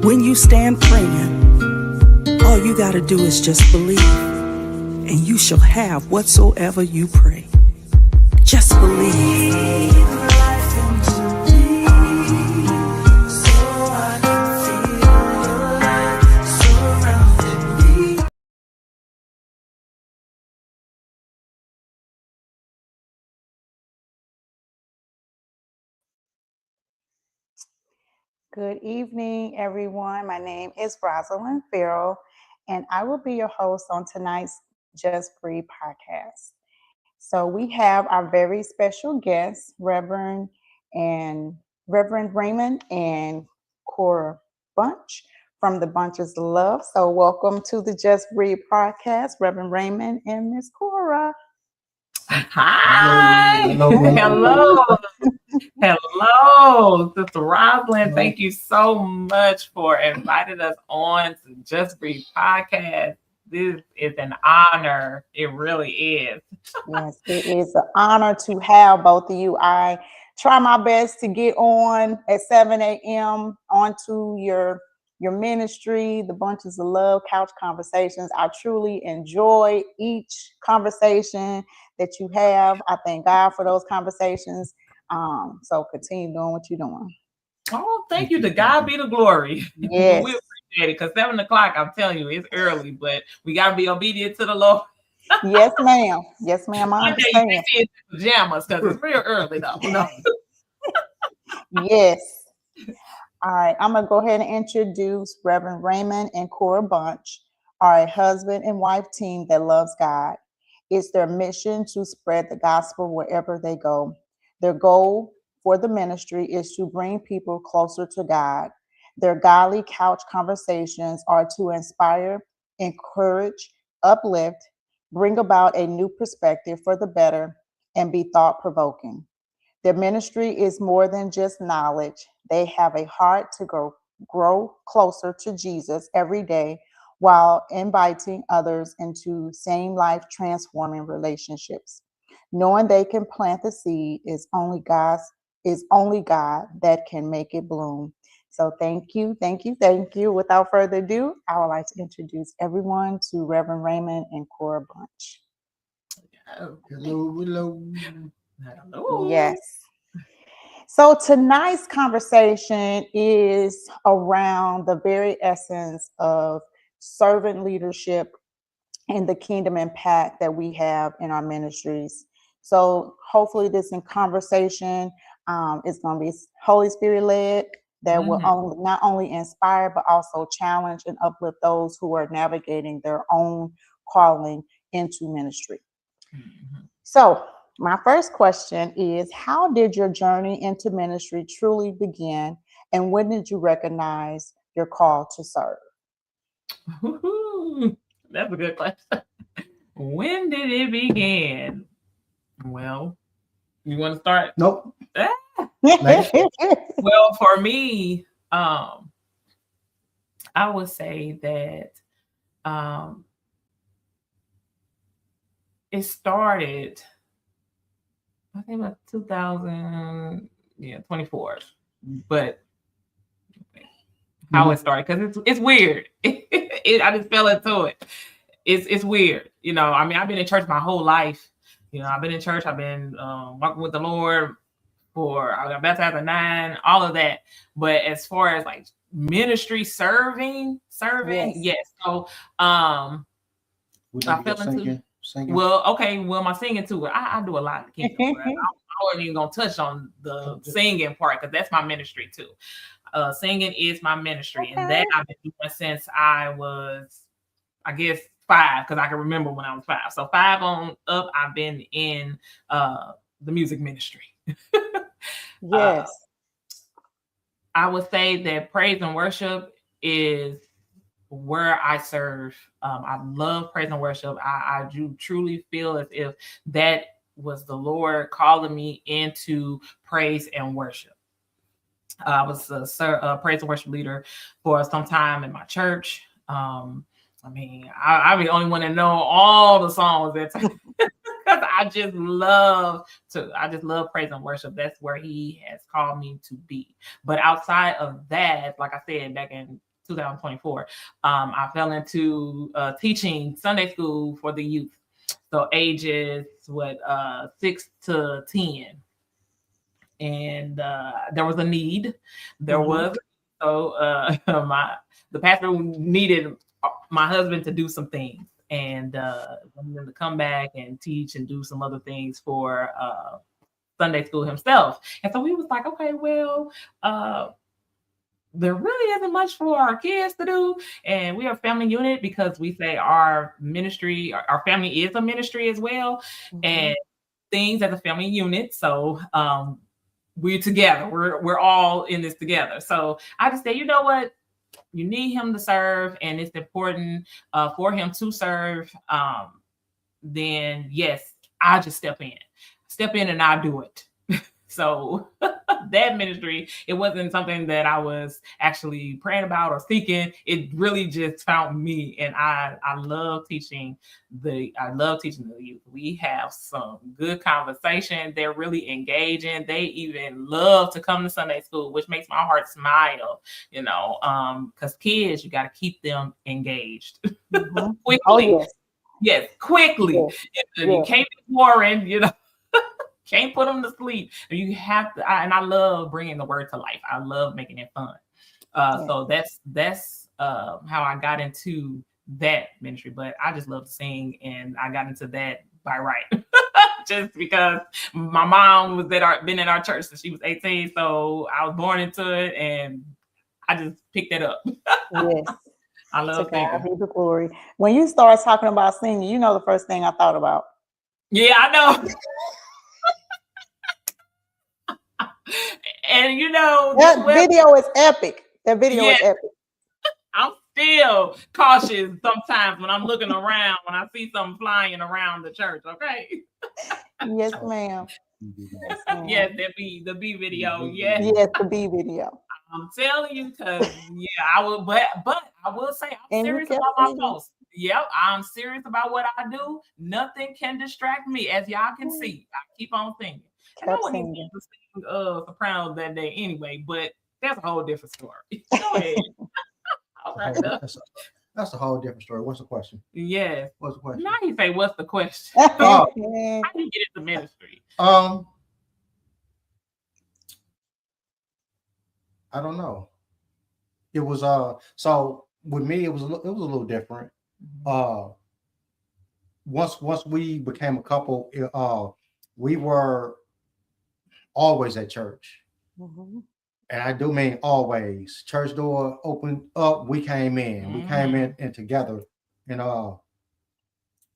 When you stand praying, all you gotta do is just believe, and you shall have whatsoever you pray. Just believe. Good evening, everyone. My name is Rosalind Farrell, and I will be your host on tonight's Just Breathe podcast. So we have our very special guests, Reverend Raymond and Cora Bunch from the Bunches of Love. So welcome to the Just Breathe podcast, Reverend Raymond and Miss Cora. Hi. Hello. Hello, Sister Rosalind. Thank you so much for inviting us on to Just Breathe podcast. This is an honor. It really is. Yes, it is an honor to have both of you. I try my best to get on at 7 a.m. onto your ministry, the Bunches of Love Couch Conversations. I truly enjoy each conversation that you have. I thank God for those conversations. So continue doing what you're doing. Oh, thank you. To God be the glory. Yes. We appreciate it, because 7 o'clock, I'm telling you, it's early, but we got to be obedient to the Lord. Yes, ma'am. Yes, ma'am. I understand. You see it in pajamas, because it's real early, though. No. Yes. All right, I'm going to go ahead and introduce Reverend Raymond and Cora Bunch, are a husband and wife team that loves God. It's their mission to spread the gospel wherever they go. Their goal for the ministry is to bring people closer to God. Their godly couch conversations are to inspire, encourage, uplift, bring about a new perspective for the better, and be thought-provoking. Their ministry is more than just knowledge. They have a heart to grow closer to Jesus every day while inviting others into same life transforming relationships. Knowing they can plant the seed is only God that can make it bloom. So thank you. Without further ado, I would like to introduce everyone to Reverend Raymond and Cora Bunch. Hello. Yes. So tonight's conversation is around the very essence of servant leadership and the kingdom impact that we have in our ministries. So hopefully this conversation is going to be Holy Spirit led, that will not only inspire, but also challenge and uplift those who are navigating their own calling into ministry. So my first question is, how did your journey into ministry truly begin, and when did you recognize your call to serve? That's a good question. When did it begin? Well, you want to start? Nope. Well, for me, I would say that it started, I think about 2024, but how it started, because it's weird. I just fell into it. It's weird. I mean, I've been in church my whole life. I've been in church. I've been walking with the Lord I got baptized at 9, all of that. But as far as like ministry, serving, yes. So I fell into singing. Well, okay. Well, my singing too. I do a lot. I wasn't even gonna touch on the singing part, because that's my ministry too. Singing is my ministry, and that I've been doing since I was, I guess, 5, because I can remember when I was 5. So 5 on up, I've been in the music ministry. Yes. I would say that praise and worship is where I serve. I love praise and worship. I do truly feel as if that was the Lord calling me into praise and worship. I was a praise and worship leader for some time in my church. I'm the only one that know all the songs that because I just love praise and worship. That's where He has called me to be. But outside of that, like I said, back in 2024, I fell into teaching Sunday school for the youth. So ages 6 to 10. And there was a need. There was the pastor needed my husband to do some things, and wanted him to come back and teach and do some other things for Sunday school himself. And so we was like, okay, well, there really isn't much for our kids to do. And we are a family unit because we say our ministry, our family is a ministry as well. And things as a family unit. So we're together. We're all in this together. So I just say, you know what? You need him to serve, and it's important for him to serve. Then yes, I'll just step in and I'll do it. So that ministry, it wasn't something that I was actually praying about or seeking. It really just found me, and I love teaching the youth. We have some good conversation. They're really engaging. They even love to come to Sunday school, which makes my heart smile, because kids, you got to keep them engaged quickly. Oh, yes, quickly. Yes. You can't be boring, Can't put them to sleep. You have to, and I love bringing the word to life. I love making it fun. So that's how I got into that ministry. But I just love to sing, and I got into that by right, just because my mom was been in our church since she was 18. So I was born into it, and I just picked it up. Yes. I love to God singing. be the glory. When you start talking about singing, the first thing I thought about. Yeah, I know. And that video is epic. That video is epic. I'm still cautious sometimes when I'm looking around when I see something flying around the church. Okay. Yes, ma'am. Yes, the B video. Yes, the B video. I'm telling you, because I will. But I will say I'm serious about my post. Yep, I'm serious about what I do. Nothing can distract me, as y'all can see. I keep on singing. And I wasn't even to sing soprano that day anyway, but that's a whole different story. Go ahead. All right. That's a whole different story. What's the question? Yes. What's the question? Now you say, what's the question? How do you get into ministry? I don't know. It was so with me it was a little different. Once we became a couple, we were always at church. And I do mean always. Church door opened up, we came in. We came in together. And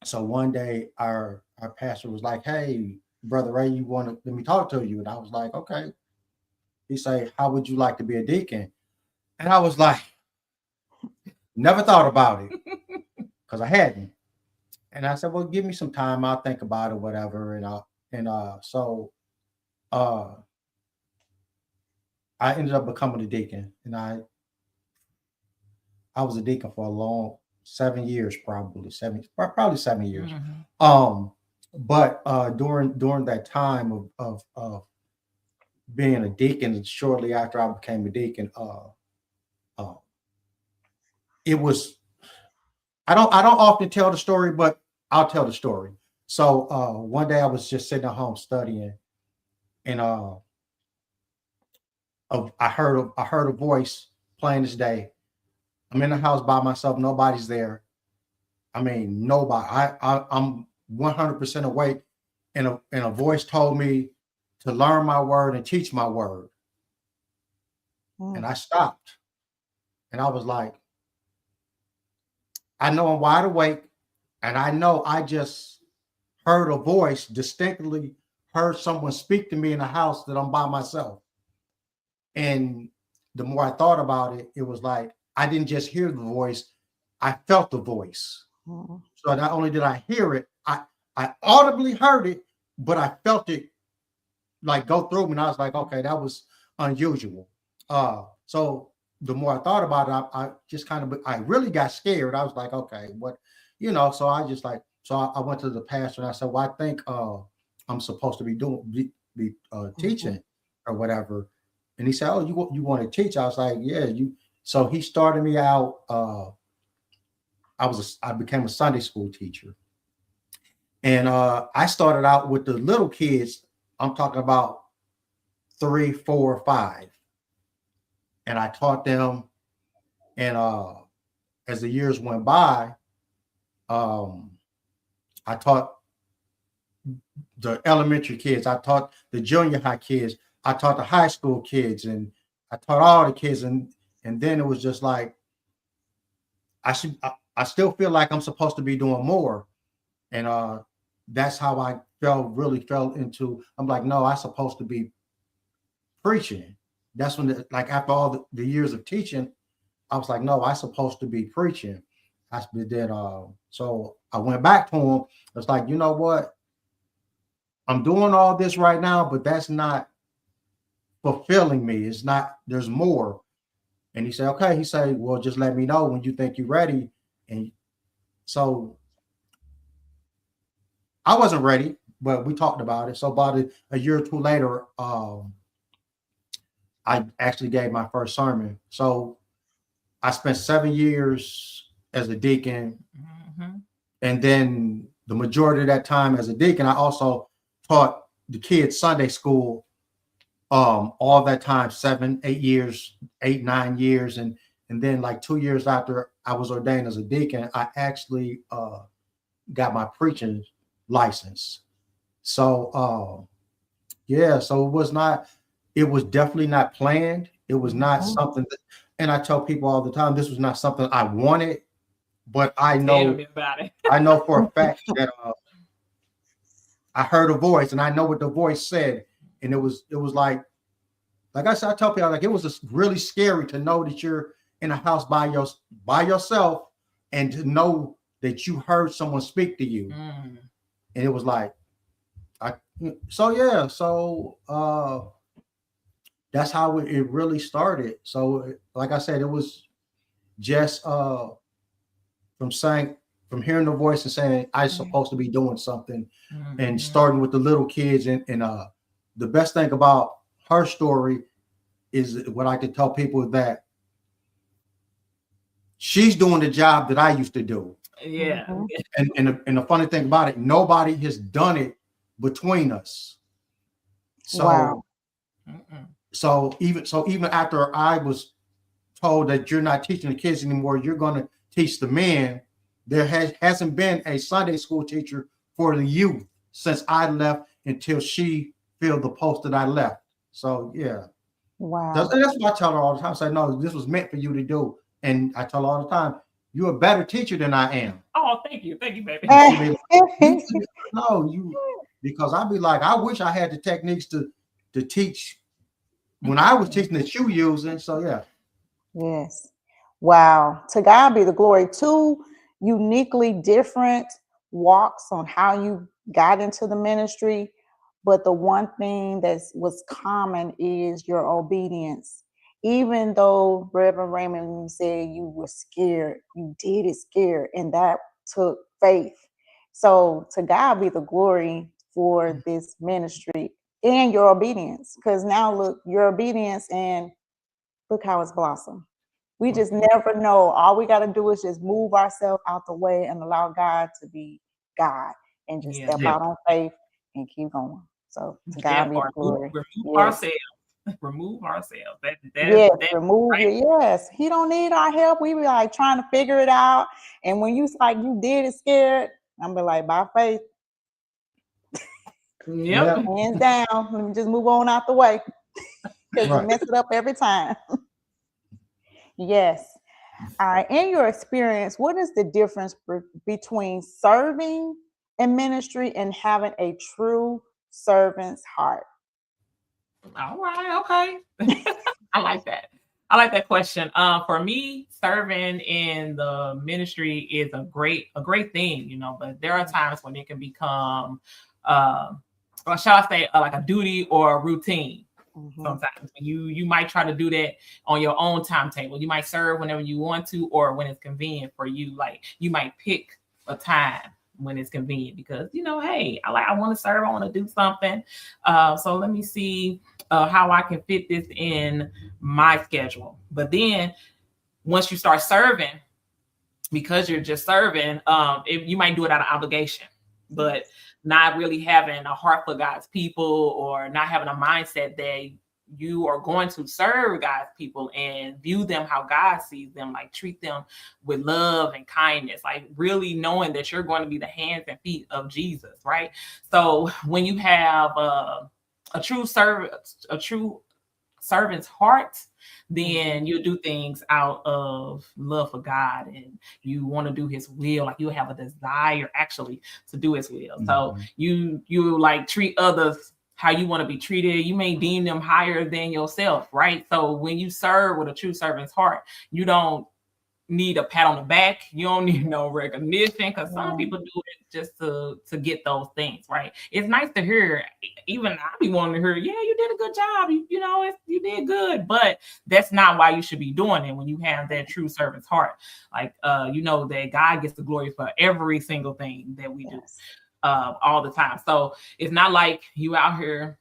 so one day our pastor was like, "Hey, Brother Ray, let me talk to you?" And I was like, "Okay." He said, "How would you like to be a deacon?" And I was like, never thought about it because I hadn't. And I said, "Well, give me some time. I'll think about it, whatever." So I ended up becoming a deacon, and I was a deacon for a long 7 years, probably 7 years. But during that time of being a deacon, shortly after I became a deacon, it was, I don't often tell the story, but I'll tell the story. So one day I was just sitting at home studying, and I heard a voice plain as day. I'm in the house by myself, nobody's there. I mean, nobody. I'm 100% awake, and a voice told me to learn my word and teach my word. And I stopped, and I was like, I know I'm wide awake, and I know I just heard a voice, distinctly heard someone speak to me in the house that I'm by myself. And the more I thought about it, it was like I didn't just hear the voice, I felt the voice. So not only did I hear it, I audibly heard it, but I felt it like go through me. And I was like, okay, that was unusual. So the more I thought about it, I just I really got scared. I was like, okay, what, so I just like, so I went to the pastor and I said, well, I think I'm supposed to be teaching or whatever. And he said, oh, you want to teach? I was like, yeah, So he started me out. I became a Sunday school teacher, and I started out with the little kids. I'm talking about 3, 4, 5, and I taught them. And as the years went by, I taught the elementary kids. I taught the junior high kids. I taught the high school kids, and I taught all the kids. And then it was just like I still feel like I'm supposed to be doing more, and that's how I really fell into. I'm like, no, I'm supposed to be preaching. That's when, like, after all the years of teaching, I was like, no, I'm supposed to be preaching. I did. So I went back to him. It's like, you know what? I'm doing all this right now, but that's not fulfilling me. It's not. There's more. And he said, okay. He said, well, just let me know when you think you're ready. And so I wasn't ready, but we talked about it. So about a year or two later, I actually gave my first sermon. So I spent 7 years as a deacon. Mm-hmm. And then the majority of that time as a deacon, I also taught the kids Sunday school all that time, 7, 8 years, 8, 9 years. And then like 2 years after I was ordained as a deacon, I actually got my preaching license. So it was definitely not planned. It was not something that, and I tell people all the time, this was not something I wanted, but I know I know for a fact that I heard a voice, and I know what the voice said. And it was like I said, I tell people, like, it was just really scary to know that you're in a house by yourself, and to know that you heard someone speak to you. And it was like, that's how it really started. So like I said, it was just from hearing the voice and saying I'm supposed to be doing something, and starting with the little kids. And the best thing about her story is what I could tell people, that she's doing the job that I used to do. Yeah. And the funny thing about it, nobody has done it between us. So, wow. So even after I was told that you're not teaching the kids anymore, you're going to teach the men, there hasn't been a Sunday school teacher for the youth since I left until she filled the post that I left. So yeah. Wow. That's what I tell her all the time. I say, no, this was meant for you to do. And I tell her all the time, you're a better teacher than I am. Oh, thank you, baby. Because I'd be like, I wish I had the techniques to teach when I was teaching that you using. So yeah. Yes. Wow. To God be the glory. 2 uniquely different walks on how you got into the ministry. But the one thing that was common is your obedience. Even though, Reverend Raymond, when you said you were scared, you did it scared, and that took faith. So to God be the glory for this ministry and your obedience. Because now look, your obedience, and look how it's blossomed. We just never know. All we got to do is just move ourselves out the way and allow God to be God, and just step out on faith and keep going. So to God be the glory. Remove ourselves. Remove it. Yes. He don't need our help. We be like trying to figure it out. And when you like you did it scared, I'm be like, by faith. Yep. Hands down. Let me just move on out the way. Because we mess it up every time. Yes. All right. In your experience, what is the difference between serving in ministry and having a true servant's heart? All right. Okay. I like that question. For me, serving in the ministry is a great thing, but there are times when it can become, or shall I say, like a duty or a routine. Sometimes you might try to do that on your own timetable. You might serve whenever you want to, or when it's convenient for you. Like you might pick a time when it's convenient because hey, I want to serve, I want to do something. So let me see how I can fit this in my schedule. But then once you start serving, because you're just serving, you might do it out of obligation, but not really having a heart for God's people, or not having a mindset that you are going to serve God's people and view them how God sees them, like treat them with love and kindness, like really knowing that you're going to be the hands and feet of Jesus, right? So when you have a true servant's heart, then you do things out of love for God, and you want to do his will. Like you have a desire actually to do his will. So you like treat others how you want to be treated. You may deem them higher than yourself, right? So when you serve with a true servant's heart, you don't need a pat on the back. You don't need no recognition, because some people do it just to get those things, right? It's nice to hear. Even I be wanting to hear, yeah, you did a good job. You know, you did good, but that's not why you should be doing it. When you have that true servant's heart, like you know that God gets the glory for every single thing that we do, all the time. So it's not like you out here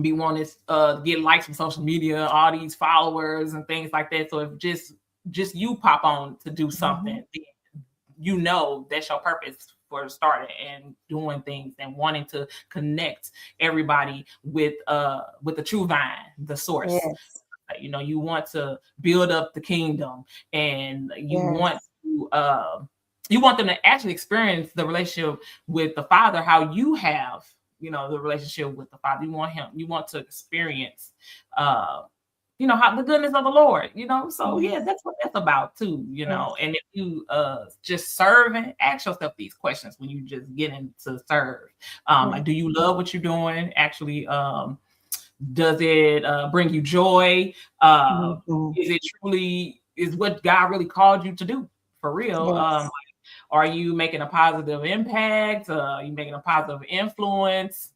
be wanting to get likes from social media, all these followers and things like that. So if just you pop on to do something, you know that's your purpose for starting and doing things and wanting to connect everybody with the true vine, the source. You know, you want to build up the kingdom, and you want to you want them to actually experience the relationship with the Father, how you have, you know, the relationship with the Father. You want to experience you know, how the goodness of the Lord, you know. So yeah, that's what that's about too, you know. And if you just serve, and ask yourself these questions when you just get into serve. Like, do you love what you're doing? Actually, does it bring you joy? Is it truly, is what God really called you to do for real? Are you making a positive impact? Are you making a positive influence?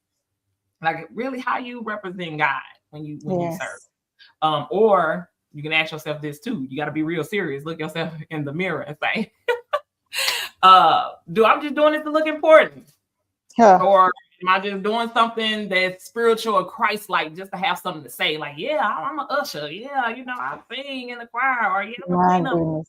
Like really, how you represent God when you serve? Or you can ask yourself this too. You got to be real serious. Look yourself in the mirror and say, do I'm just doing this to look important? Or am I just doing something that's spiritual or Christ-like just to have something to say? Like, yeah, I'm an usher. Yeah, you know, I sing in the choir. Or, yeah, I'm a cleanup.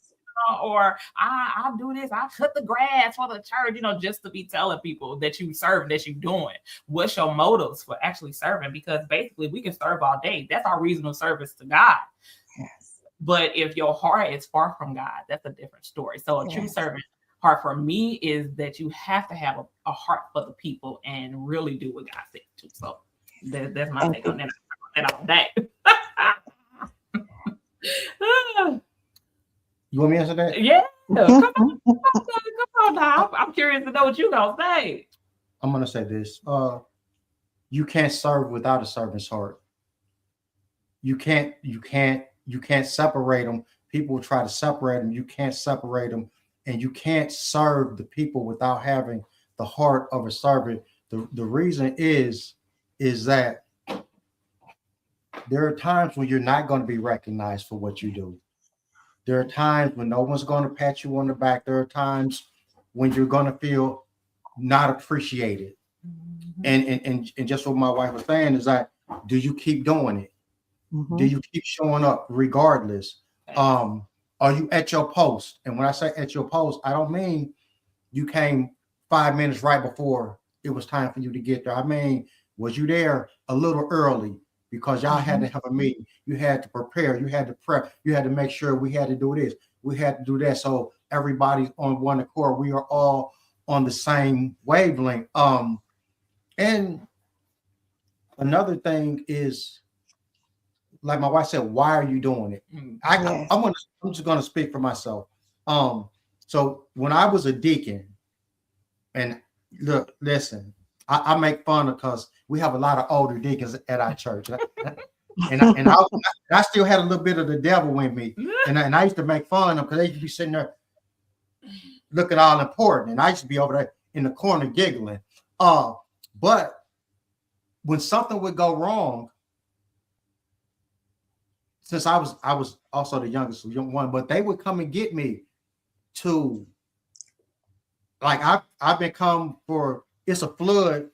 Or I do this. I cut the grass for the church, you know, just to be telling people that you serve, that you're doing. What's your motives for actually serving? Because basically we can serve all day. That's our reasonable service to God. But if your heart is far from God, that's a different story. So a true servant heart for me is that you have to have a heart for the people and really do what God says to. So that's my take on that. All day. You want me to answer that? Yeah. Come on now. I'm curious to know what you're gonna say. I'm gonna say this. You can't serve without a servant's heart. You can't separate them. People try to separate them. You can't separate them, and you can't serve the people without having the heart of a servant. The reason is that there are times when you're not going to be recognized for what you do. There are times when no one's going to pat you on the back. There are times when you're going to feel not appreciated. And just what my wife was saying is that, do you keep doing it? Do you keep showing up regardless? Are you at your post? And when I say at your post, I don't mean you came 5 minutes right before it was time for you to get there. I mean, was you there a little early? Because y'all had to have a meeting. You had to prepare. You had to prep. You had to make sure we had to do this. We had to do that. So everybody's on one accord. We are all on the same wavelength. And another thing is, like my wife said, why are you doing it? I'm just going to speak for myself. So when I was a deacon, and look, listen, I make fun because we have a lot of older deacons at our church, and I still had a little bit of the devil in me, and I used to make fun of them because they used to be sitting there looking all important, and I used to be over there in the corner giggling. But when something would go wrong, since I was also the youngest one, but they would come and get me to, like I've been come for. It's a flood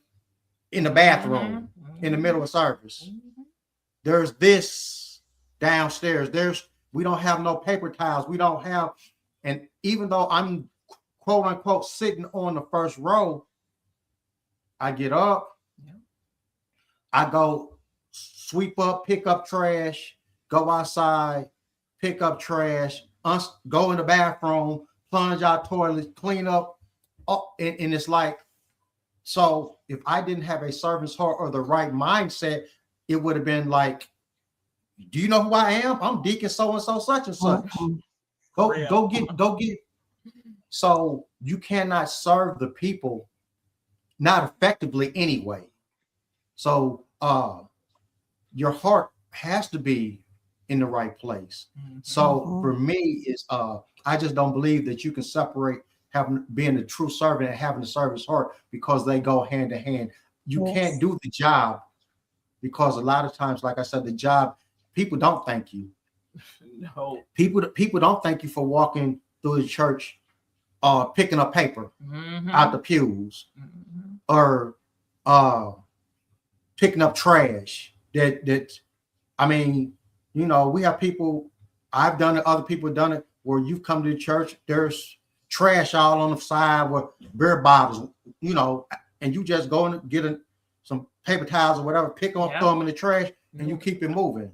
in the bathroom in the middle of service. There's this downstairs. We don't have no paper towels. We don't have, and even though I'm quote unquote sitting on the first row, I get up, I go sweep up, pick up trash, go outside, pick up trash, go in the bathroom, plunge out toilets, clean up, and it's like, so if I didn't have a servant's heart or the right mindset, it would have been like, do you know who I am? I'm Deacon so-and-so, such and such. Go get. So you cannot serve the people not effectively anyway. So your heart has to be in the right place. So for me, is I just don't believe that you can separate being a true servant and having a servant's heart, because they go hand in hand. You can't do the job, because a lot of times, like I said, the job, people don't thank you. No. People don't thank you for walking through the church, picking up paper out the pews, or picking up trash. That I mean, you know, we have people. I've done it. Other people have done it. Where you've come to the church, there's trash all on the side with beer bottles, you know, and you just go and get some paper towels or whatever, pick them up, throw them in the trash, and you keep it moving.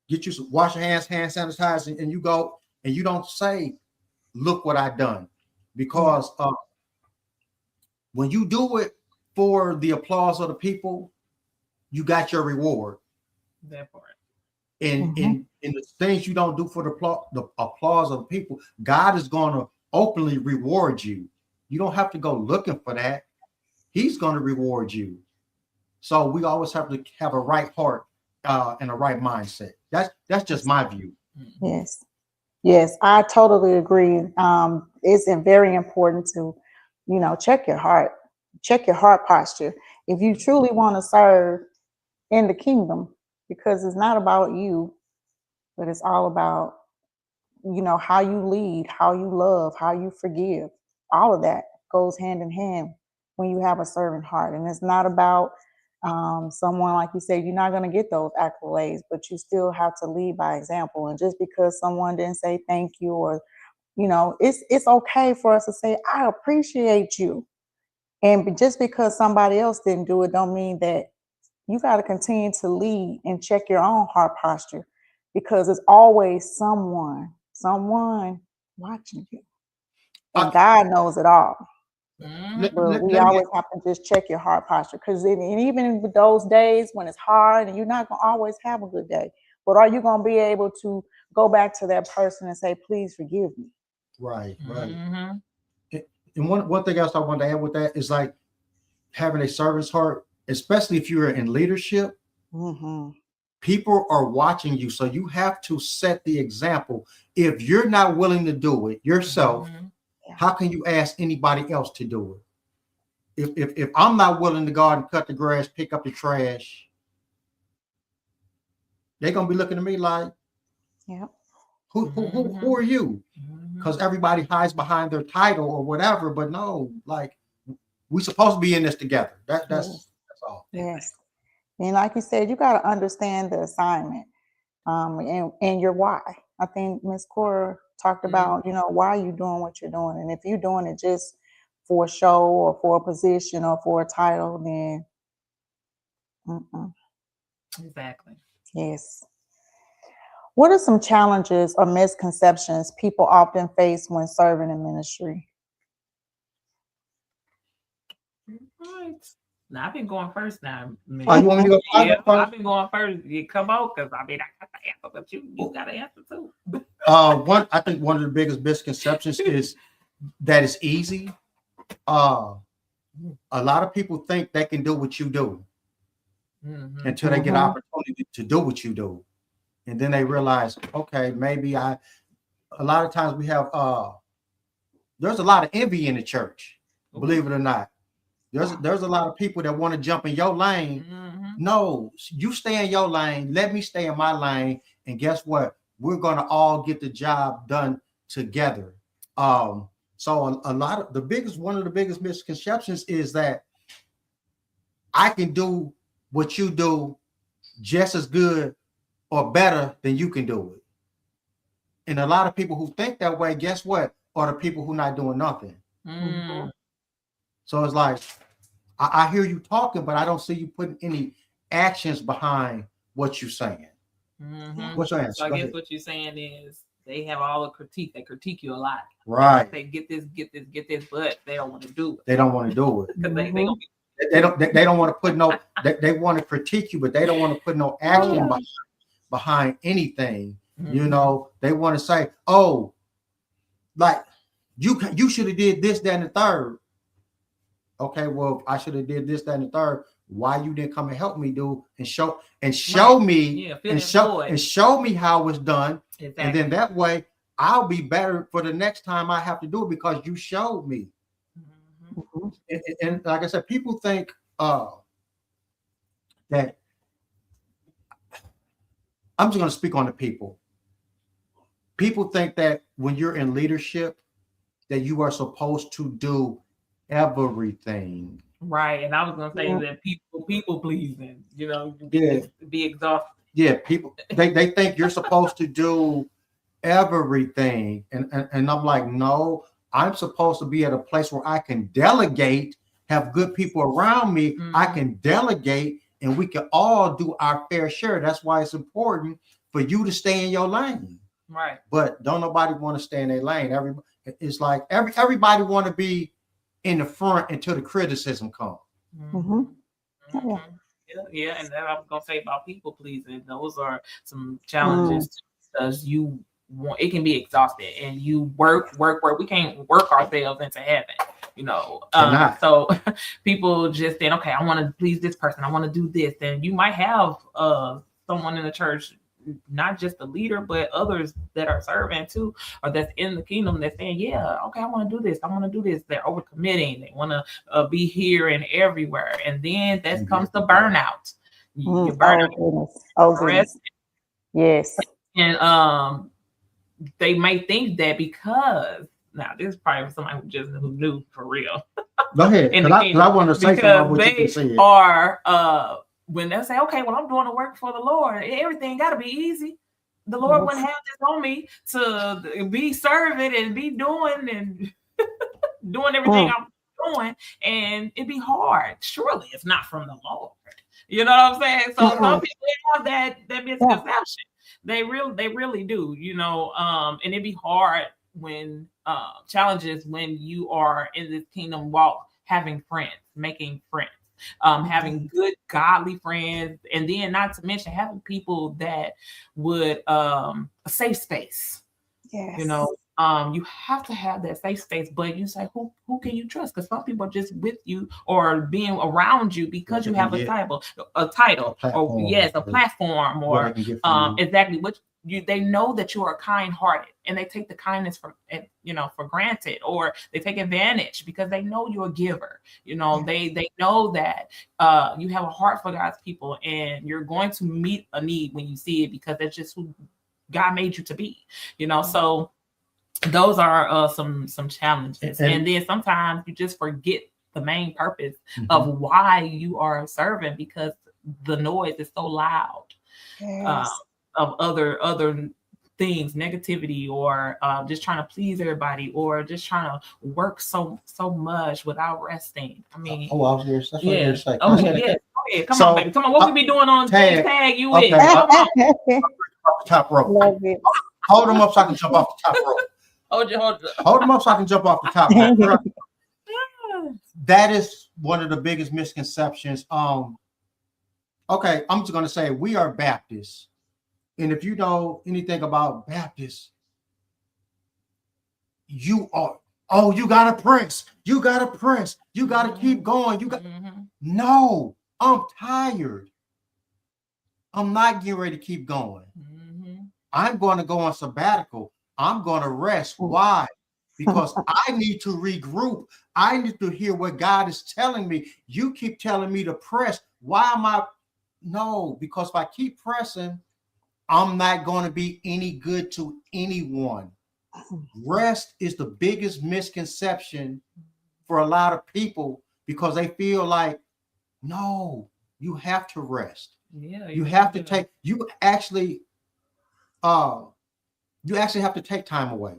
Get you some, wash your hands, hand sanitizer, and you go, and you don't say, look what I've done. Because when you do it for the applause of the people, you got your reward. That part. And in the things you don't do for the applause of the people, God is going to openly reward you. You don't have to go looking for that. He's going to reward you. So we always have to have a right heart and a right mindset. That's just my view. Yes, I totally agree. It's very important to, check your heart posture. If you truly want to serve in the kingdom, because it's not about you, but it's all about, how you lead, how you love, how you forgive. All of that goes hand in hand when you have a servant heart. And it's not about someone, like you said, you're not going to get those accolades, but you still have to lead by example. And just because someone didn't say thank you, or, it's okay for us to say, I appreciate you. And just because somebody else didn't do it, don't mean that you got to continue to lead and check your own heart posture, because it's always someone watching you. And God knows it all. But we always have to just check your heart posture, because even with those days when it's hard and you're not going to always have a good day, but are you going to be able to go back to that person and say, please forgive me? Right. And one thing else I want to add with that is like having a servant's heart, especially if you're in leadership. People are watching you, so you have to set the example. If you're not willing to do it yourself, how can you ask anybody else to do it? If I'm not willing to go out and cut the grass, pick up the trash, they're gonna be looking at me like, who are you? Because everybody hides behind their title or whatever, but no, like, we're supposed to be in this together. That's all. Yes. And like you said, you got to understand the assignment and your why. I think Miss Cora talked about, why are you doing what you're doing? And if you're doing it just for a show or for a position or for a title, then Exactly. Yes. What are some challenges or misconceptions people often face when serving in ministry? Right. Now I've been going first now. Oh, you want me to go? I've been going first. You come on, because I got the answer, but you got an answer too. I think one of the biggest misconceptions is that it's easy. A lot of people think they can do what you do until they get an opportunity to do what you do, and then they realize, okay, maybe a lot of times we have there's a lot of envy in the church, believe it or not. There's a lot of people that want to jump in your lane. No, you stay in your lane. Let me stay in my lane. And guess what? We're going to all get the job done together. So one of the biggest misconceptions is that I can do what you do just as good or better than you can do it. And a lot of people who think that way, guess what? Are the people who not doing nothing. Mm. So it's like, I hear you talking, but I don't see you putting any actions behind what you're saying. Mm-hmm. What's your answer? So I guess what you're saying is they have all the critique. They critique you a lot. Right. They get this, but they don't want to do it. They don't want to do it. Because they don't want to put no, they want to critique you, but they don't want to put no action behind anything. You know, they want to say, oh, like you should have did this, that, and the third. Okay, well, I should have did this, that, and the third. Why you didn't come and help me do and show me and show me how it's done. Exactly. And then that way I'll be better for the next time I have to do it because you showed me. Mm-hmm. And like I said, people think that I'm just going to speak on the people. People think that when you're in leadership, that you are supposed to do everything. Right. And I was going to say that people pleasing, you know, be exhausted. Yeah, people, they think you're supposed to do everything. And I'm like, no, I'm supposed to be at a place where I can delegate, have good people around me. Mm-hmm. I can delegate, and we can all do our fair share. That's why it's important for you to stay in your lane. Right. But don't nobody want to stay in their lane. It's like everybody want to be in the front until the criticism comes. Mm-hmm. Yeah, and that I was gonna say about people pleasing. Those are some challenges because it can be exhausted, and you work. We can't work ourselves into heaven, you know. So people just think, okay, I want to please this person. I want to do this. And you might have someone in the church, not just the leader, but others that are serving too, or that's in the kingdom that's saying, yeah, okay, I want to do this. I want to do this. They're overcommitting. They want to be here and everywhere. And then that comes the burnout. You burn out. Oh, goodness. Yes. And they may think that because, now this is probably somebody who knew for real. Go ahead. I want to say something about what you can say. Are when they say, okay, well, I'm doing the work for the Lord, everything got to be easy. The Lord wouldn't have this on me to be serving and be doing and doing everything I'm doing, and it'd be hard. Surely it's not from the Lord. You know what I'm saying? So some people have that misconception. They really do, you know, and it'd be hard when challenges when you are in this kingdom walk, having friends, making friends. Having good godly friends, and then not to mention having people that would a safe space. Yes. You know, you have to have that safe space, but you say who can you trust? Because some people are just with you or being around you because you have a title, a platform, or exactly what they know that you are kind-hearted, and they take the kindness for granted, or they take advantage because they know you're a giver. You know, they know that you have a heart for God's people, and you're going to meet a need when you see it because that's just who God made you to be. You know, so those are some challenges, and then sometimes you just forget the main purpose of why you are serving because the noise is so loud. Yes. Of other things, negativity, or just trying to please everybody, or just trying to work so much without resting. I mean, I was here. That's what you're saying. Oh yeah. Come on, baby. Come on. What we be doing on tag you with? Off the top rope. Love it. Hold them up so I can jump off the top rope. Hold them up so I can jump off the top rope. That is one of the biggest misconceptions. Okay, I'm just gonna say we are Baptists. And if you know anything about Baptists, you gotta press. You gotta press. You gotta keep going. No, I'm tired. I'm not getting ready to keep going. I'm going to go on sabbatical. I'm going to rest. Why? Because I need to regroup. I need to hear what God is telling me. You keep telling me to press. Why am I? No, because if I keep pressing, I'm not going to be any good to anyone. Rest is the biggest misconception for a lot of people because they feel like, no, you have to rest. Yeah, you have to take, you actually, you actually have to take time away.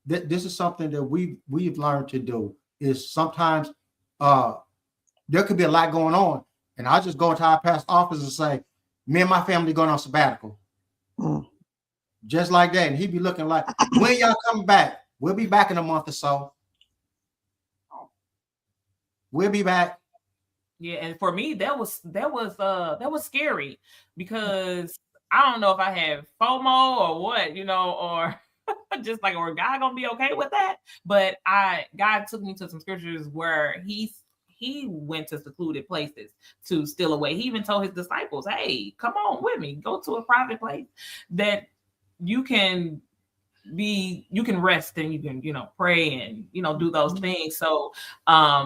This is something that we've learned to do. Is sometimes there could be a lot going on, and I'll just go into our past office and say, me and my family going on sabbatical. Just like that. And he'd be looking like, when y'all coming back? We'll be back in a month or so. We'll be back. Yeah, and for me, that was scary, because I don't know if I had FOMO or what, or just like, or God gonna be okay with that? But God took me to some scriptures where he went to secluded places to steal away. He even told his disciples, hey, come on with me, go to a private place that you can rest, and you can, pray and, do those things. So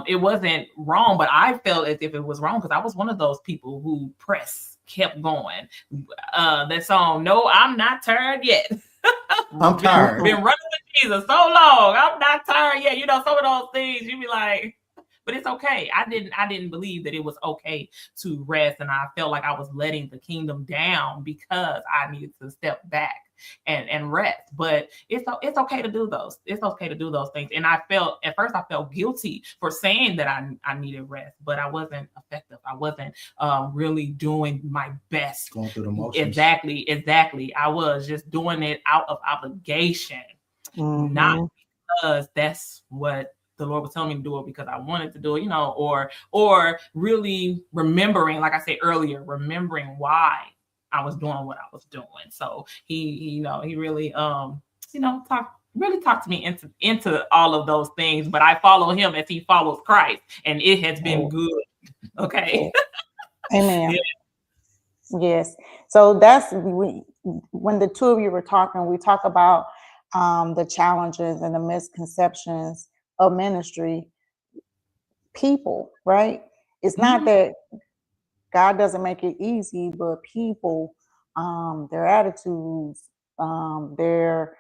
it wasn't wrong, but I felt as if it was wrong, because I was one of those people who kept going. That song, No, I'm Not Tired Yet. I'm tired. Been running with Jesus so long. I'm not tired yet. Some of those things you be like, but it's okay. I didn't believe that it was okay to rest, and I felt like I was letting the kingdom down because I needed to step back and rest. But it's okay to do those. It's okay to do those things. And at first I felt guilty for saying that I needed rest, but I wasn't effective. I wasn't really doing my best. Going through the motions. Exactly. I was just doing it out of obligation, not because that's what the Lord was telling me to do it, because I wanted to do it, or really remembering, like I said earlier, remembering why I was doing what I was doing. So he really, talked me into all of those things. But I follow him as he follows Christ, and it has been good. Okay. Amen. Yeah. Yes. So that's when the two of you were talking, we talk about the challenges and the misconceptions of ministry. People, right? It's not that God doesn't make it easy, but people, their attitudes, their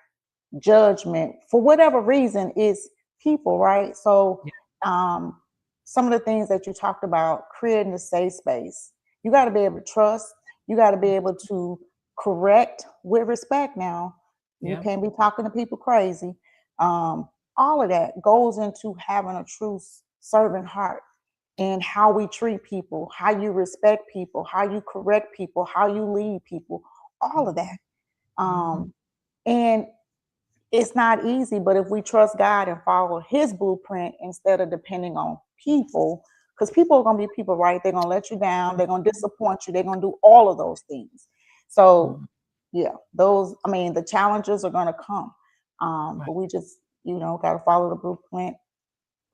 judgment, for whatever reason, is people, right? So some of the things that you talked about, creating a safe space, you got to be able to trust, you got to be able to correct with respect. Now, you can't be talking to people crazy. All of that goes into having a true servant heart, and how we treat people, how you respect people, how you correct people, how you lead people, all of that. And it's not easy, but if we trust God and follow his blueprint instead of depending on people, because people are going to be people, right? They're going to let you down. They're going to disappoint you. They're going to do all of those things. So the challenges are going to come. But we just, got to follow the blueprint,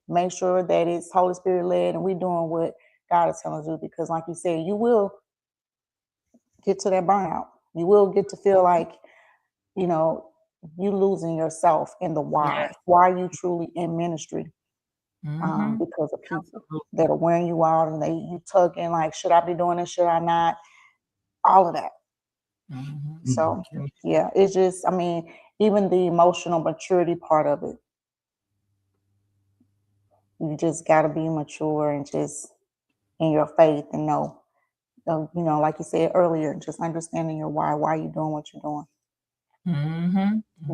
make sure that it's Holy Spirit led, and we're doing what God is telling us to do. Because like you said, you will get to that burnout. You will get to feel like, you losing yourself in the why. Why are you truly in ministry? Because of people that are wearing you out, and you tugging like, should I be doing this? Should I not? All of that. So it's just, even the emotional maturity part of it. You just got to be mature and just in your faith, and know, like you said earlier, just understanding your why are you doing what you're doing.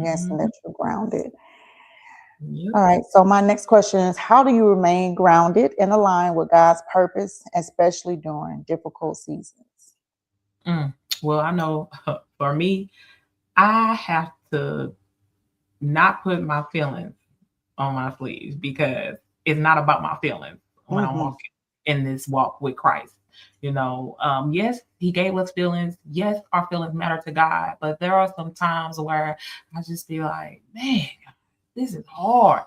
Yes, and that you're grounded. All right. So my next question is, how do you remain grounded and aligned with God's purpose, especially during difficult seasons? Well, I know for me, I have to not put my feelings on my sleeves, because it's not about my feelings when I'm walking in this walk with Christ. Yes, he gave us feelings. Yes, our feelings matter to God, but there are some times where I just feel like, man, this is hard.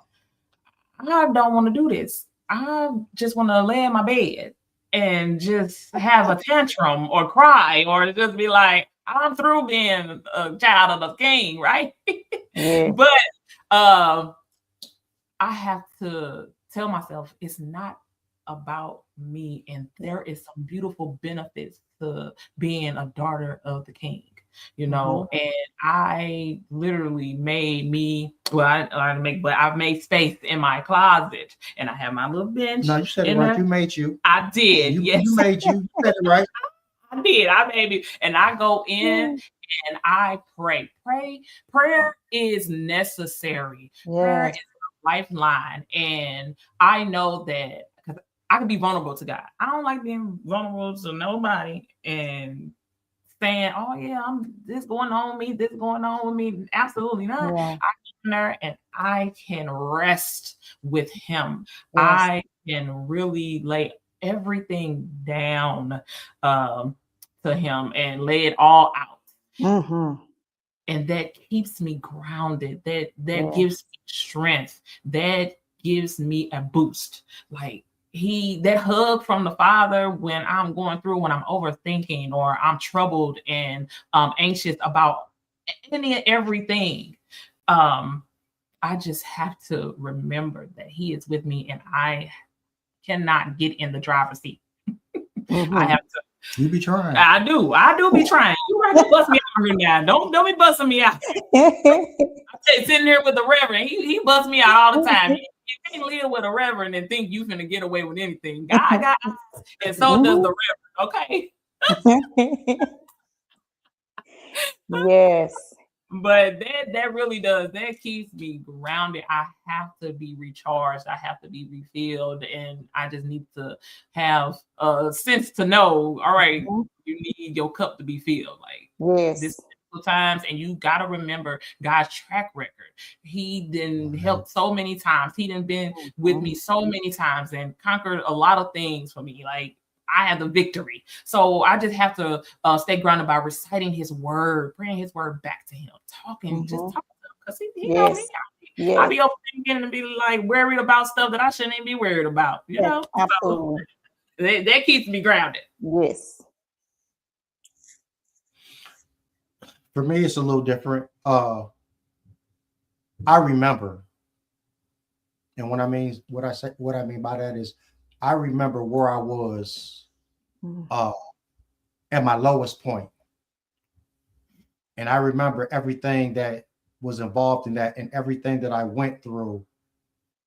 I don't want to do this. I just want to lay in my bed and just have a tantrum or cry, or just be like, I'm through being a child of the king, right? But I have to tell myself it's not about me, and there is some beautiful benefits to being a daughter of the king, and I literally I've made space in my closet, and I have my little bench. No, you said it right. You made you. I did. You made you. You said it right. I did. I made me, and I go in and I pray. Prayer is necessary. Prayer Yes. is a lifeline. And I know that because I can be vulnerable to God. I don't like being vulnerable to nobody and saying, oh yeah, I'm this going on with me, this going on with me. Absolutely not. Yeah. I get in there and I can rest with him. Yes. I can really lay everything down to him and lay it all out. Mm-hmm. And that keeps me grounded. That Yes. gives me strength. That gives me a boost. Like that hug from the Father when I'm going through, when I'm overthinking or I'm troubled and anxious about any and everything. I just have to remember that he is with me and I cannot get in the driver's seat. Mm-hmm. I have to. You be trying. I do be trying. You have to bust me out here now. Don't be busting me out. I'm sitting here with the Reverend. He busts me out all the time. You can't live with a Reverend and think you finna get away with anything. God got eyes, and so does the Reverend. Okay. Yes. But that really does. That keeps me grounded. I have to be recharged. I have to be refilled, and I just need to have a sense to know. All right, you need your cup to be filled. Like Yes. this times, and you got to remember God's track record. He didn't help so many times. He didn't been with me so many times and conquered a lot of things for me. Like I had the victory. So I just have to stay grounded by reciting his word, bringing his word back to him, talking, just talking to him. Because he knows me. Yes. I'll be overthinking and be like worried about stuff that I shouldn't even be worried about. You know? Absolutely. So that keeps me grounded. Yes. For me, it's a little different. I remember, and what I mean by that is, I remember where I was at my lowest point, and I remember everything that was involved in that, and everything that I went through,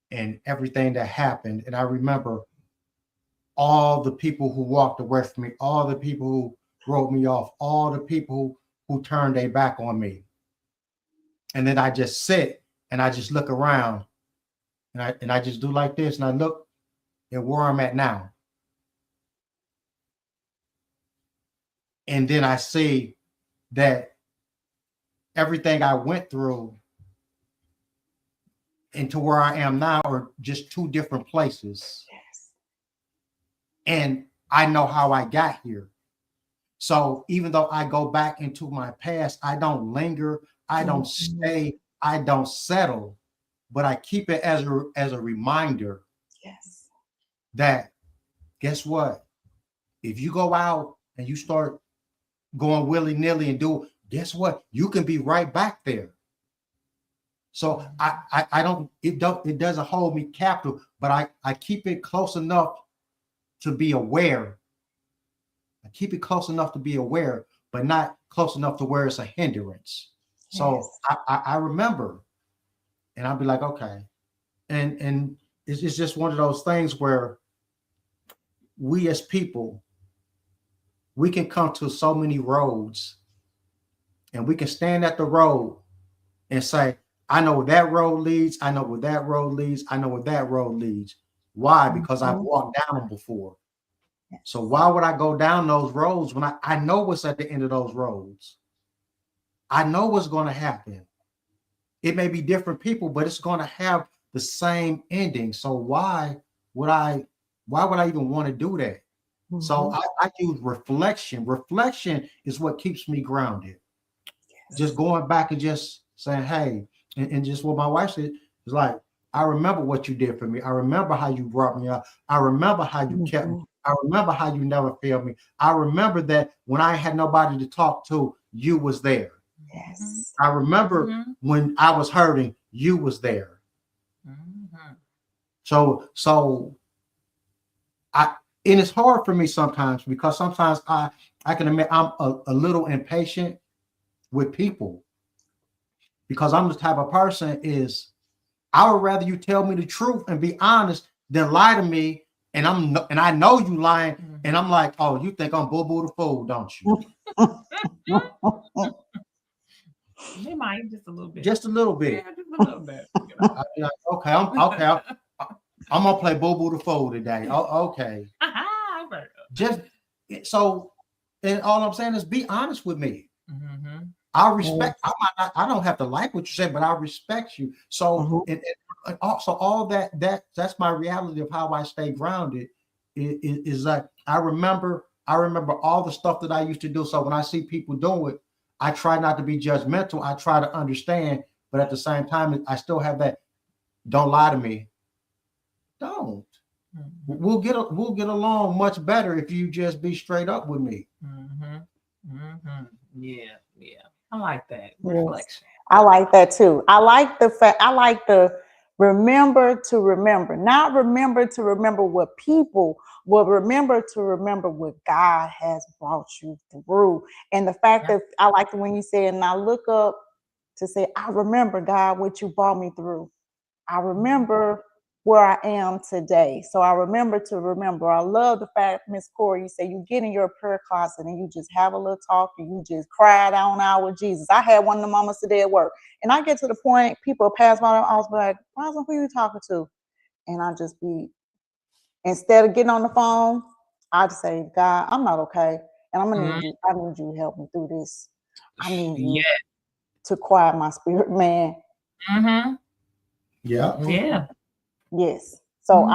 and everything that happened. And I remember all the people who walked away from me, all the people who wrote me off, all the people who turned their back on me. And then I just sit and I just look around and I just do like this, and I look at where I'm at now. And then I see that everything I went through into where I am now are just two different places. Yes. And I know how I got here. So even though I go back into my past, I don't linger, I don't stay, I don't settle, but I keep it as a reminder. Yes. That guess what? If you go out and you start going willy-nilly and do, guess what? You can be right back there. So I don't, it doesn't hold me captive, but I keep it close enough to be aware. I keep it close enough to be aware, but not close enough to where it's a hindrance. Yes. So I remember, and I'll be like, okay. And it's just one of those things where we as people, we can come to so many roads, and we can stand at the road and say, I know where that road leads. I know where that road leads. I know where that road leads. Why? Because I've walked down them before. So why would I go down those roads when I know what's at the end of those roads? I know what's going to happen. It may be different people, but it's going to have the same ending. So why would I even want to do that? Mm-hmm. So I use reflection. Reflection is what keeps me grounded. Yes. Just going back and just saying, hey, and just what my wife said is like, I remember what you did for me. I remember how you brought me up. I remember how you kept me. I remember how you never failed me. I remember that when I had nobody to talk to, you was there. Yes. I remember when I was hurting, you was there. Mm-hmm. So and it's hard for me sometimes, because sometimes I can admit I'm a little impatient with people, because I'm the type of person is I would rather you tell me the truth and be honest than lie to me. And I know you lying, and I'm like, oh, you think I'm boo-boo the fool, don't you? They might just a little bit. Just a little bit. Yeah, just a little bit. You know. I'd be like, okay, I'm gonna play Boo Boo the Fool today. Oh, okay. Just so, and all I'm saying is be honest with me. Mm-hmm. I respect. I don't have to like what you say, but I respect you. So, and also all that's my reality of how I stay grounded. Is like I remember all the stuff that I used to do. So when I see people do it, I try not to be judgmental. I try to understand, but at the same time, I still have that. Don't lie to me. Don't. We'll get along much better if you just be straight up with me. Yeah. I like that Yes. reflection. I like that too. I like the fact. I like the remember to remember, not remember to remember what people will remember to remember what God has brought you through. And the fact that I like when you say, and I look up to say, I remember God what you brought me through. I remember where I am today. So I remember to remember. I love the fact, Miss Cora, you say you get in your prayer closet and you just have a little talk and you just cry down out with Jesus. I had one of the moments today at work. And I get to the point, people pass by, I was like, who are you talking to? And I just be, instead of getting on the phone, I just say, God, I'm not okay. And I need you to help me through this. I need you to quiet my spirit, man. Yeah. Yes. So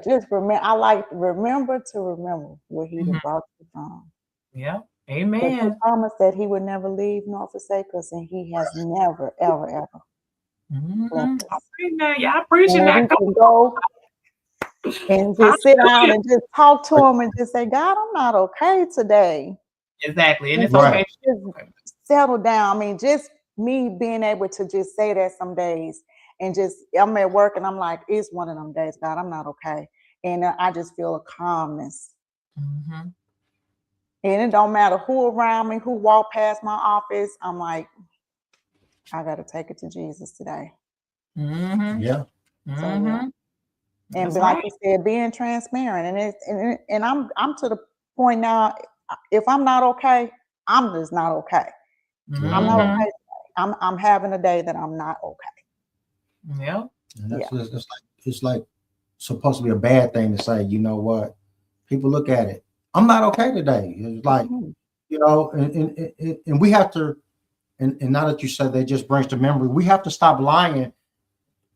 just remember. I like remember to remember where He brought you from. Yeah. He Amen. promised that He would never leave nor forsake us, and He has never, ever, ever. I appreciate that. We can go and just sit down and just talk to Him and just say, God, I'm not okay today. Exactly, and it's okay. Just settle down. I mean, just me being able to just say that some days. And just, I'm at work and I'm like, it's one of them days, God, I'm not okay. And I just feel a calmness. And it don't matter who around me, who walk past my office. I'm like, I got to take it to Jesus today. Yeah. So, and like you said, being transparent. And I'm to the point now, if I'm not okay, I'm just not okay. I'm not okay. I'm having a day that I'm not okay. Yeah. And it's like supposed to be a bad thing to say, you know what? People look at it. I'm not okay today. It's like, you know, and we have to, and now that you said that just brings to memory, we have to stop lying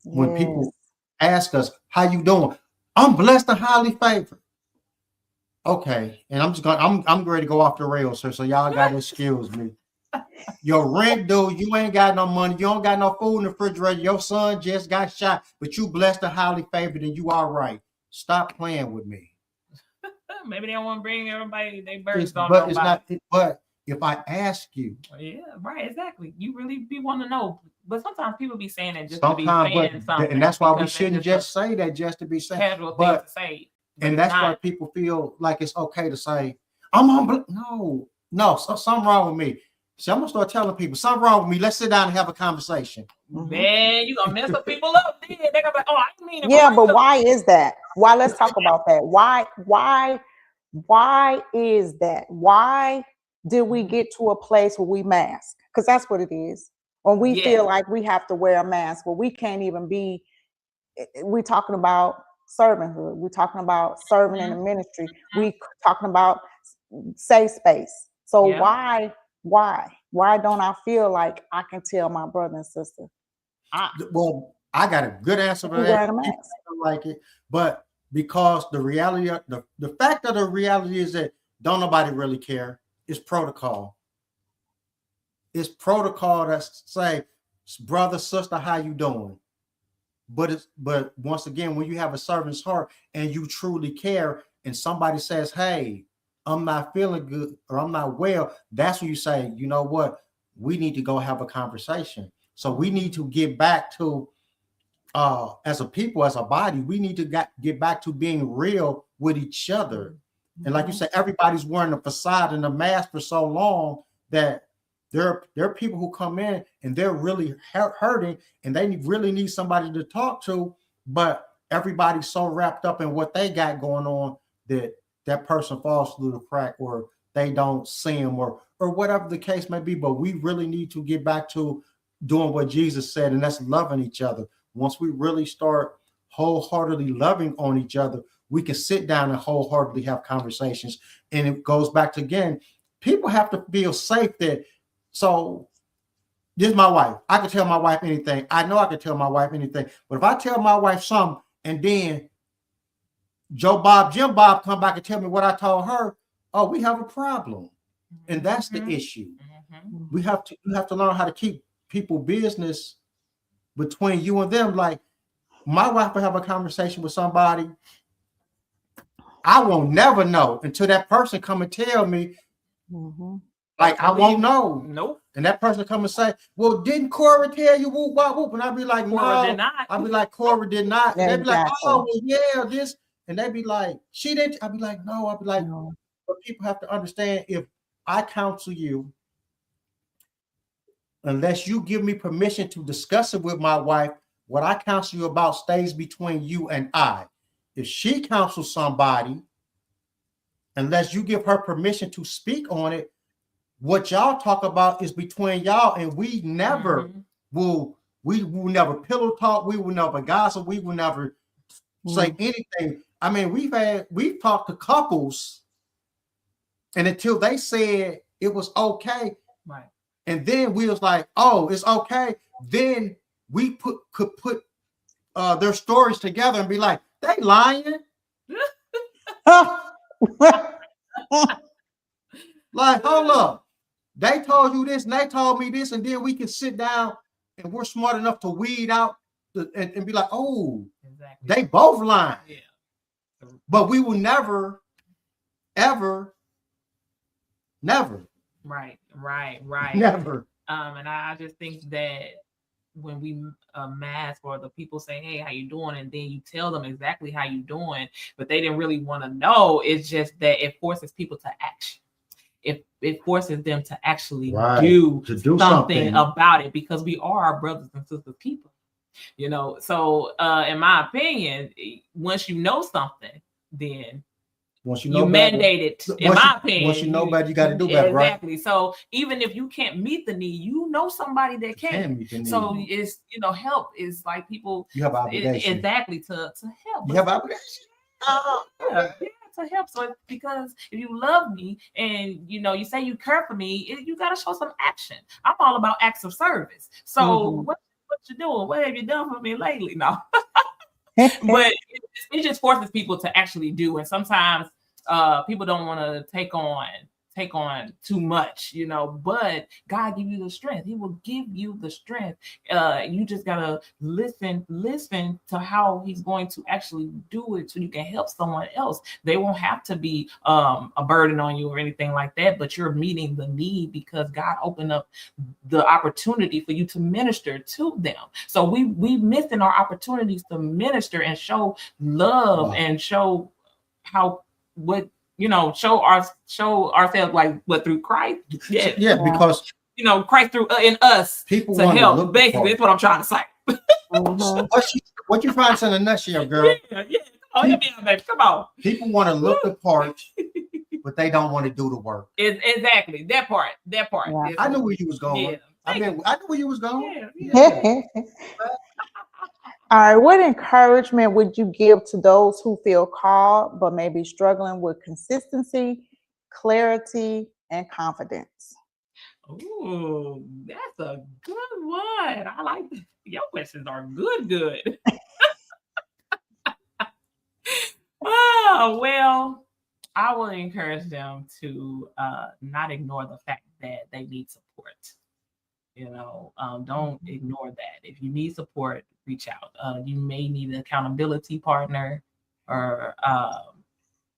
when people ask us, how you doing? I'm blessed and highly favored. Okay. And I'm ready to go off the rails, sir. So y'all got to excuse me. Your rent due, you ain't got no money, you don't got no food in the refrigerator, your son just got shot, but you blessed and highly favored and you all right. Stop playing with me. Maybe they don't want to bring everybody their birds on. But it's not, but if I ask you. Yeah, right, exactly. You really be want to know. But sometimes people be saying it just to be saying something. And that's why we shouldn't just say that just to be saying. Casual thing to say. And that's why people feel like it's okay to say, I'm on. No, something wrong with me. So I'm gonna start telling people something wrong with me. Let's sit down and have a conversation. Man, you gonna mess up people up. Then they're gonna be like, oh, I didn't mean it. Yeah, but why is that? Why? Let's talk about that. Why is that? Why did we get to a place where we mask? Because that's what it is. When we feel like we have to wear a mask, well, we can't even be. We're talking about servanthood. We're talking about serving in the ministry. We're talking about safe space. So why don't I feel like I can tell my brother and sister? Well, I got a good answer for that. I like it, but because the reality, the fact of the reality is that don't nobody really care. It's protocol. It's protocol that say, brother, sister, how you doing? But once again, when you have a servant's heart and you truly care, and somebody says, hey, I'm not feeling good or I'm not well, that's when you say, you know what, we need to go have a conversation. So we need to get back to, as a people, as a body, we need to get back to being real with each other. And like you said, everybody's wearing a facade and a mask for so long that there are people who come in and they're really hurting and they really need somebody to talk to, but everybody's so wrapped up in what they got going on that person falls through the crack or they don't see him or whatever the case may be. But we really need to get back to doing what Jesus said, and that's loving each other. Once we really start wholeheartedly loving on each other, we can sit down and wholeheartedly have conversations. And it goes back to, again, people have to feel safe that, so this is my wife. I can tell my wife anything. I know I can tell my wife anything. But if I tell my wife something and then Joe Bob, Jim Bob come back and tell me what I told her, oh, we have a problem. And that's the issue. You have to learn how to keep people business between you and them. Like, my wife will have a conversation with somebody. I won't never know until that person come and tell me. Like, I won't know. Nope. And that person come and say, well, didn't Cora tell you whoop, whoop, whoop? And I'd be like, Cora no. did not. I'd be like, Cora did not. And Yeah, they'd be like, exactly. oh, well, yeah, this. And they'd be like, she didn't. I'd be like, no. I'd be like, No. but people have to understand, if I counsel you, unless you give me permission to discuss it with my wife, what I counsel you about stays between you and I. If she counsels somebody, unless you give her permission to speak on it, what y'all talk about is between y'all, and we never will never pillow talk, we will never gossip, we will never say anything. I mean, we've talked to couples, and until they said it was okay, right, and then we was like, oh, it's okay, then we could put their stories together and be like, they lying. Like, hold up. They told you this and they told me this, and then we can sit down and we're smart enough to weed out and be like, oh, exactly, they both lying. Yeah. But we will never, ever, never. Right. Never. And I just think that when we mask, or the people say, hey, how you doing? And then you tell them exactly how you doing, but they didn't really want to know. It's just that it forces people to action. It forces them to actually do something about it, because we are our brothers and sisters people, you know. So in my opinion, once you know something, then once you know mandate it. In my opinion, once you know better, you got to do better, exactly. Right? So even if you can't meet the need, you know somebody that can. Meet the need. So it's, you know, help is like people. You have obligation. Exactly, to help. You have obligation. Yeah, to help. So because if you love me and you know you say you care for me, you got to show some action. I'm all about acts of service. So what you doing? What have you done for me lately? No. But it just forces people to actually do, and sometimes people don't want to take on too much, you know. But God give you the strength. He will give you the strength. You just gotta listen to how He's going to actually do it, so you can help someone else. They won't have to be a burden on you or anything like that, but you're meeting the need because God opened up the opportunity for you to minister to them. So we missing our opportunities to minister and show love and show how show ourselves like what through Christ. Yeah, because you know Christ through in us people to help. Basically, that's what I'm trying to say. What you trying to say in a nutshell, girl? Yeah. Oh, yeah, baby. Come on. People want to look the part, but they don't want to do the work. Exactly. That part. Yeah. I knew where you was going. Yeah. I knew where you was going. Yeah. All right. What encouragement would you give to those who feel called but may be struggling with consistency, clarity, and confidence? Ooh, that's a good one. I like your questions are good. Oh, well, I will encourage them to not ignore the fact that they need support. You know, don't ignore that. If you need support, reach out. You may need an accountability partner, or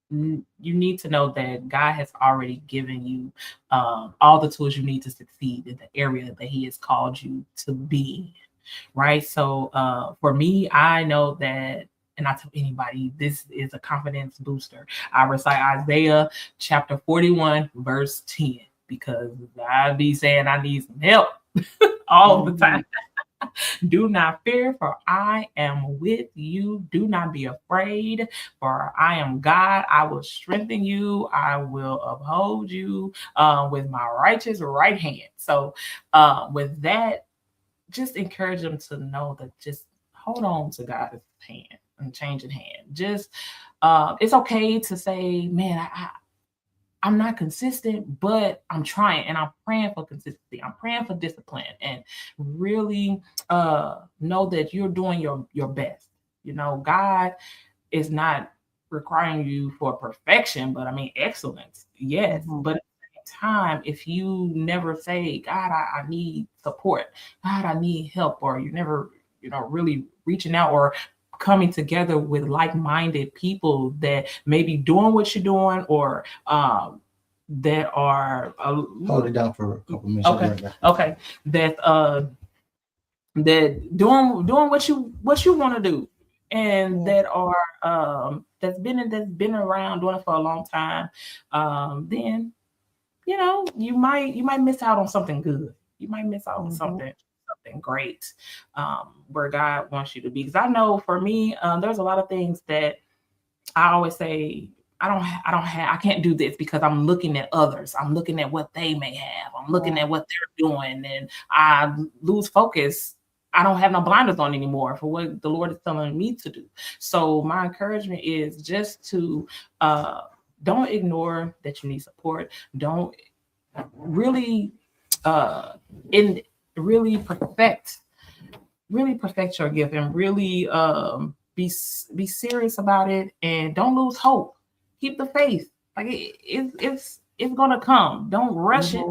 you need to know that God has already given you all the tools you need to succeed in the area that He has called you to be. Right. So for me, I know that, and I tell anybody, this is a confidence booster. I recite Isaiah chapter 41, verse 10, because I be saying I need some help all the time. Do not fear, for I am with you. Do not be afraid, for I am God. I will strengthen you. I will uphold you with my righteous right hand. So with that, just encourage them to know that just hold on to God's hand and changing hand. Just it's okay to say, man, I'm not consistent, but I'm trying and I'm praying for consistency. I'm praying for discipline and really know that you're doing your best. You know, God is not requiring you for perfection, but I mean excellence, yes. But at the same time, if you never say, God, I need support, God, I need help, or you never, really reaching out or coming together with like-minded people that may be doing what you're doing or that are Hold it down for a couple minutes. Okay. That doing what you want to do, and that are that's been around doing it for a long time, then you might miss out on something good. You might miss out on something great, where God wants you to be. Because I know for me, there's a lot of things that I always say, I can't do this because I'm looking at others. I'm looking at what they may have. I'm looking at what they're doing, and I lose focus. I don't have no blinders on anymore for what the Lord is telling me to do. So my encouragement is just to don't ignore that you need support. Don't really really perfect your gift, and really be serious about it, and don't lose hope. Keep the faith. Like it's gonna come. Don't rush it.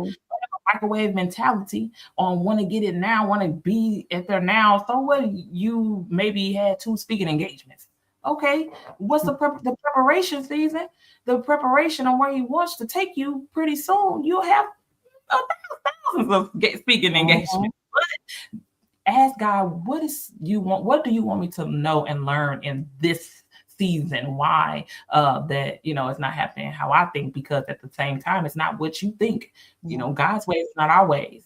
Microwave mentality on want to get it now, want to be at there now. So what? You maybe had 2 speaking engagements. Okay, what's the preparation season? The preparation on where he wants to take you. Pretty soon, you'll have thousands of speaking engagements. But ask God, what do you want me to know and learn in this season? Why that it's not happening how I think, because at the same time it's not what you think. God's ways is not our ways.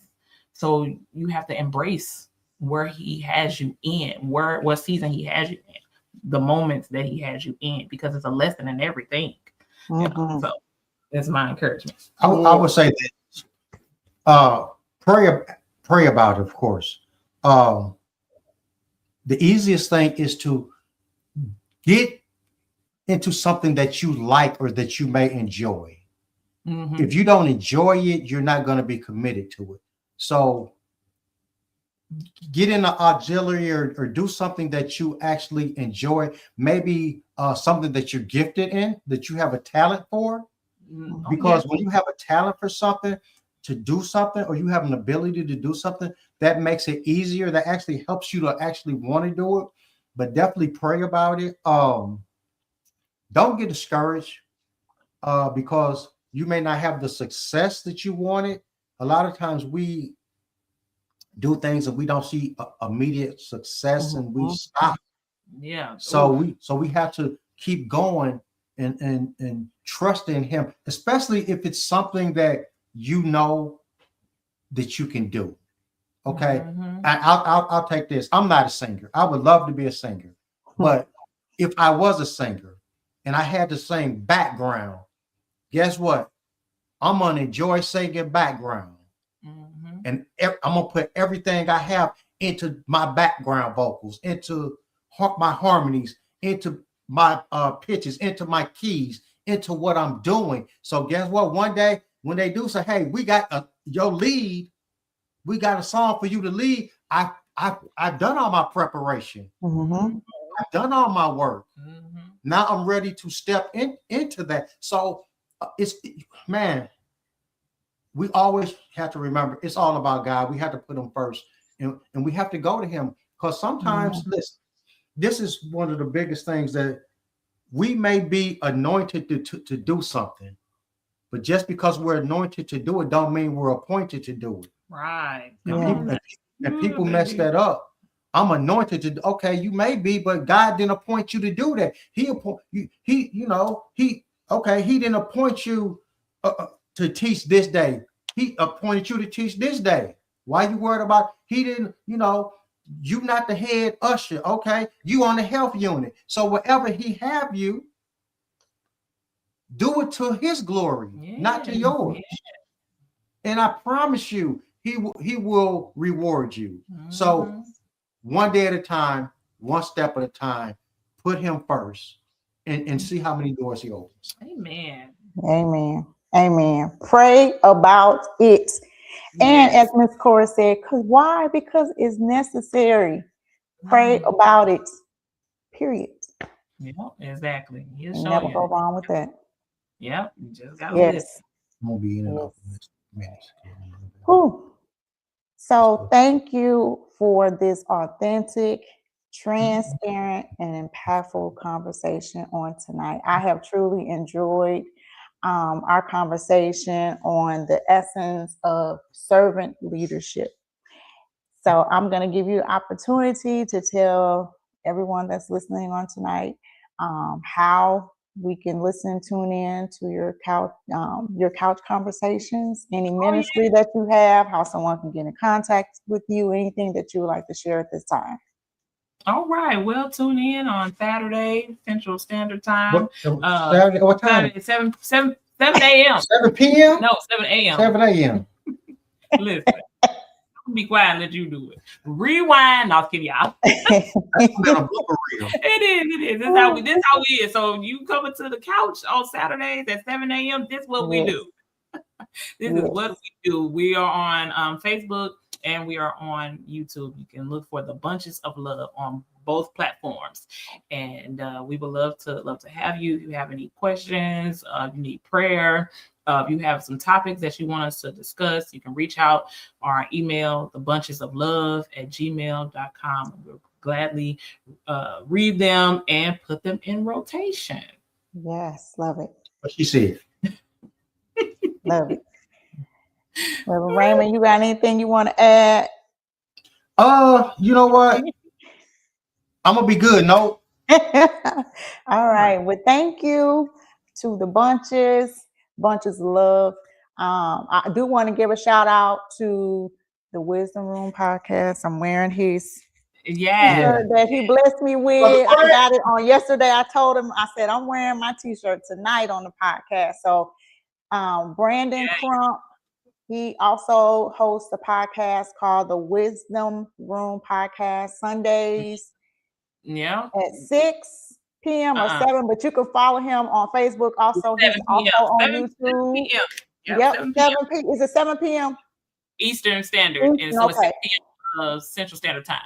So you have to embrace where he has you in, what season he has you in, the moments that he has you in, because it's a lesson in everything. So that's my encouragement. I would say that pray about it, of course. The easiest thing is to get into something that you like or that you may enjoy. If you don't enjoy it, you're not going to be committed to it. So get in an auxiliary or do something that you actually enjoy. Maybe something that you're gifted in, that you have a talent for. Because when you have a talent for something, to do something, or you have an ability to do something, that makes it easier. That actually helps you to actually want to do it. But definitely pray about it. Don't get discouraged because you may not have the success that you wanted. A lot of times we do things and we don't see immediate success, and we stop. Yeah. So we have to keep going and trust in him, especially if it's something that you know that you can do. Okay. I'll take this. I'm not a singer. I would love to be a singer, but if I was a singer and I had the same background, guess what? I'm gonna enjoy singing background, and I'm gonna put everything I have into my background vocals, into my harmonies, into my pitches, into my keys, into what I'm doing. So guess what? One day when they do say, "Hey, we got your lead, we got a song for you to lead," I've done all my preparation. I've done all my work. Now I'm ready to step into that. So we always have to remember it's all about God. We have to put him first, and we have to go to him, because sometimes, listen, this is one of the biggest things, that we may be anointed to do something, but just because we're anointed to do it don't mean we're appointed to do it. Right. And people mess that up. I'm anointed to. Okay, you may be, but God didn't appoint you to do that. He didn't appoint you to teach this day. He appointed you to teach this day. Why you worried about? He didn't. You not the head usher, okay? You on the health unit. So wherever he have you, do it to his glory, not to yours. And I promise you, he will reward you. So one day at a time, one step at a time, put him first and see how many doors he opens. Amen. Amen. Amen. Pray about it. And as Miss Cora said, why? Because it's necessary. Pray about it. Period. Yeah, exactly. You never go wrong with that. Yep. You just got to listen. Won't be in So thank you for this authentic, transparent, and impactful conversation on tonight. I have truly enjoyed our conversation on the essence of servant leadership. So I'm going to give you an opportunity to tell everyone that's listening on tonight how we can tune in to your couch conversations, any ministry that you have, how someone can get in contact with you, anything that you would like to share at this time. All right. Well, tune in on Saturday, Central Standard Time. Saturday, what time? Saturday, 7 a.m. 7 p.m.? No, 7 a.m. 7 a.m. Listen. Be quiet and let you do it. Rewind. No, kidding, y'all. It is. This is how we is. So you coming to the couch on Saturdays at 7 a.m. This is what we do. This is what we do. We are on Facebook and we are on YouTube. You can look for the Bunches of Love on both platforms. And we would love to have you. If you have any questions, you need prayer, if you have some topics that you want us to discuss, you can reach out our email, thebunchesoflove@gmail.com. We'll gladly read them and put them in rotation. Yes, love it. What she said. Love it. Reverend Raymond, you got anything you want to add? You know what? I'm gonna be good. No. All right. Well, thank you to the Bunches of Love. I do want to give a shout out to the Wisdom Room podcast. I'm wearing his t-shirt that he blessed me with. I got it on yesterday. I told him, I said, I'm wearing my t-shirt tonight on the podcast. So Brandon Crump, he also hosts a podcast called the Wisdom Room Podcast Sundays at 6 p.m. or 7, but you can follow him on Facebook. Also, he's also on YouTube. Yep, 7 p.m. Is it 7 p.m. Eastern Standard? And so it's 6 p.m. Central Standard Time.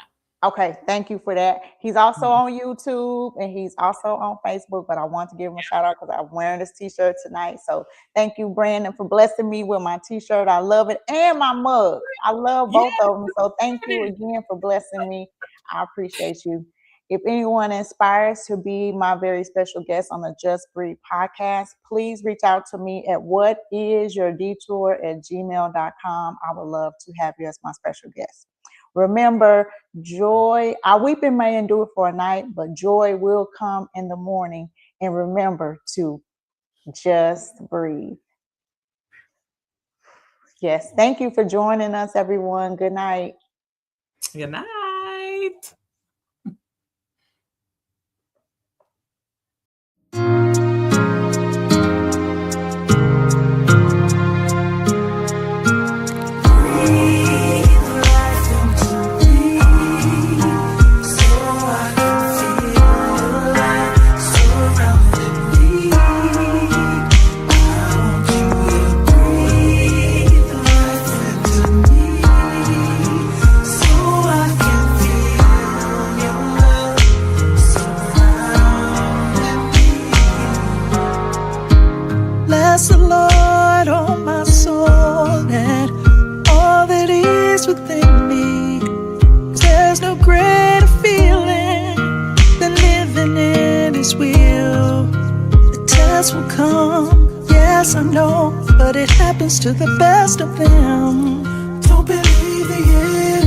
Okay, thank you for that. He's also on YouTube and he's also on Facebook, but I want to give him a shout out because I'm wearing this t-shirt tonight. So thank you, Brandon, for blessing me with my t-shirt. I love it. And my mug. I love both of them. So thank you again for blessing me. I appreciate you. If anyone inspires to be my very special guest on the Just Breathe podcast, please reach out to me at whatisyourdetour@gmail.com. I would love to have you as my special guest. Remember, joy, our weeping may endure for a night, but joy will come in the morning. And remember to just breathe. Yes, thank you for joining us, everyone. Good night. Good night. Bless the Lord, oh my soul, and all that is within me. There's no greater feeling than living in His will. The test will come, yes I know, but it happens to the best of them. Don't believe the end.